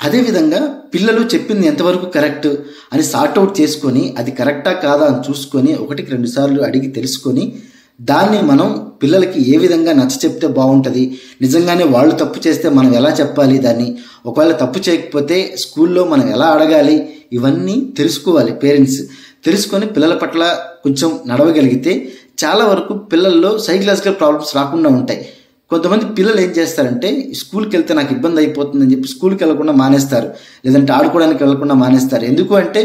అదేవిధంగా పిల్లలు చెప్పింది ఎంతవరకు కరెక్ట్ అని సార్ట్అవుట్ చేసుకొని అది కరెక్టా కాదా అని చూసుకొని 1-2 సార్లు అడిగి తెలుసుకొని దాన్ని మనం పిల్లలకి ఏ విధంగా నచ్చ చెప్తే బాగుంటుంది, నిజంగానే వాళ్ళు తప్పు చేస్తే మనం ఎలా చెప్పాలి, దాన్ని ఒకవేళ తప్పు చేయకపోతే స్కూల్లో మనం ఎలా అడగాలి, ఇవన్నీ తెలుసుకోవాలి. పేరెంట్స్ తెలుసుకొని పిల్లల పట్ల కొంచెం నడవగలిగితే చాలా వరకు పిల్లల్లో సైకలాజికల్ ప్రాబ్లమ్స్ రాకుండా ఉంటాయి. కొంతమంది పిల్లలు ఏం చేస్తారంటే స్కూల్కి వెళ్తే నాకు ఇబ్బంది అయిపోతుందని చెప్పి స్కూల్కి వెళ్ళకుండా మానేస్తారు, లేదంటే ఆడుకోవడానికి వెళ్ళకుండా మానేస్తారు. ఎందుకు అంటే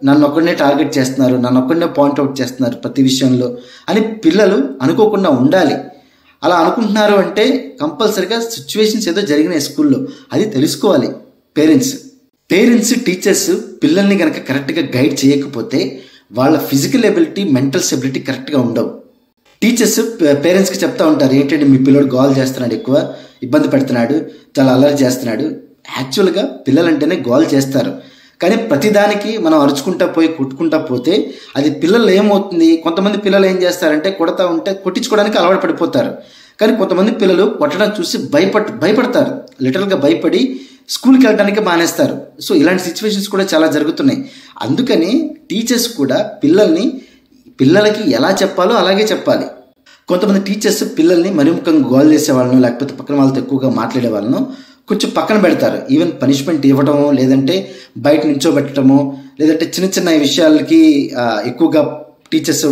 నన్ను ఒక్కడనే టార్గెట్ చేస్తున్నారు, నన్ను ఒక్కడనే పాయింట్అవుట్ చేస్తున్నారు ప్రతి విషయంలో అని పిల్లలు అనుకోకుండా ఉండాలి. అలా అనుకుంటున్నారు అంటే కంపల్సరిగా సిచ్యువేషన్స్ ఏదో జరిగినాయి స్కూల్లో, అది తెలుసుకోవాలి. పేరెంట్స్ టీచర్స్ పిల్లల్ని కనుక కరెక్ట్గా గైడ్ చేయకపోతే వాళ్ళ ఫిజికల్ ఎబిలిటీ, మెంటల్ స్టెబిలిటీ కరెక్ట్గా ఉండవు. టీచర్స్ పేరెంట్స్కి చెప్తా ఉంటారు, ఏంటంటే మీ పిల్లడు గోల్ చేస్తున్నాడు, ఎక్కువ ఇబ్బంది పెడుతున్నాడు, చాలా అల్లరి చేస్తున్నాడు. యాక్చువల్గా పిల్లలంటేనే గోల్ చేస్తారు, కానీ ప్రతిదానికి మనం అరుచుకుంటా పోయి కొట్టుకుంటా పోతే అది పిల్లలు ఏమవుతుంది, కొంతమంది పిల్లలు ఏం చేస్తారంటే కొడతా ఉంటే కొట్టించుకోవడానికి అలవాటు పడిపోతారు. కానీ కొంతమంది పిల్లలు కొట్టడం చూసి భయపడతారు, లిటరల్గా భయపడి స్కూల్కి వెళ్ళడానికి మానేస్తారు. సో ఇలాంటి సిచ్యువేషన్స్ కూడా చాలా జరుగుతున్నాయి. అందుకని టీచర్స్ కూడా పిల్లలకి ఎలా చెప్పాలో అలాగే చెప్పాలి. కొంతమంది టీచర్స్ పిల్లల్ని మరిముఖంగా గోల్ చేసే వాళ్ళను, లేకపోతే పక్కన వాళ్ళతో ఎక్కువగా మాట్లాడే వాళ్ళను కొంచెం పక్కన పెడతారు. ఈవెన్ పనిష్మెంట్ ఇవ్వడమో, లేదంటే బయట నించోబెట్టడమో, లేదంటే చిన్న చిన్న విషయాలకి ఎక్కువగా టీచర్స్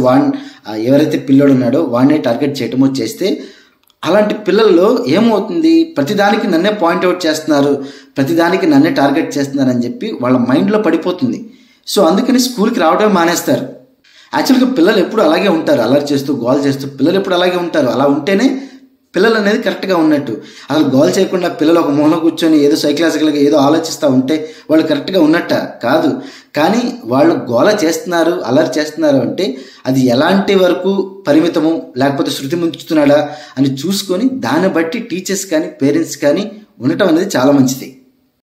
ఎవరైతే పిల్లోడు ఉన్నాడో వాడినే టార్గెట్ చేయటమో చేస్తే అలాంటి పిల్లల్లో ఏమవుతుంది, ప్రతిదానికి నన్నే పాయింట్అవుట్ చేస్తున్నారు, ప్రతిదానికి నన్నే టార్గెట్ చేస్తున్నారు అని చెప్పి వాళ్ళ మైండ్లో పడిపోతుంది. సో అందుకని స్కూల్కి రావడమే మానేస్తారు. యాక్చువల్గా పిల్లలు ఎప్పుడు అలాగే ఉంటారు, అల్లరి చేస్తూ గోల్ చేస్తూ పిల్లలు ఎప్పుడు అలాగే ఉంటారు. అలా ఉంటేనే పిల్లలు అనేది కరెక్ట్గా ఉన్నట్టు. అసలు గోల్ చేయకుండా పిల్లలు ఒక మూల కూర్చొని ఏదో సైకలాజికల్గా ఏదో ఆలోచిస్తూ ఉంటే వాళ్ళు కరెక్ట్గా ఉన్నట్ట కాదు. కానీ వాళ్ళు గోల చేస్తున్నారు, అల్లరి చేస్తున్నారు అంటే అది ఎలాంటి వరకు పరిమితము, లేకపోతే శృతి ముంచుతున్నాడా అని చూసుకొని దాన్ని బట్టి టీచర్స్ కానీ పేరెంట్స్ కానీ ఉండటం అనేది చాలా మంచిది.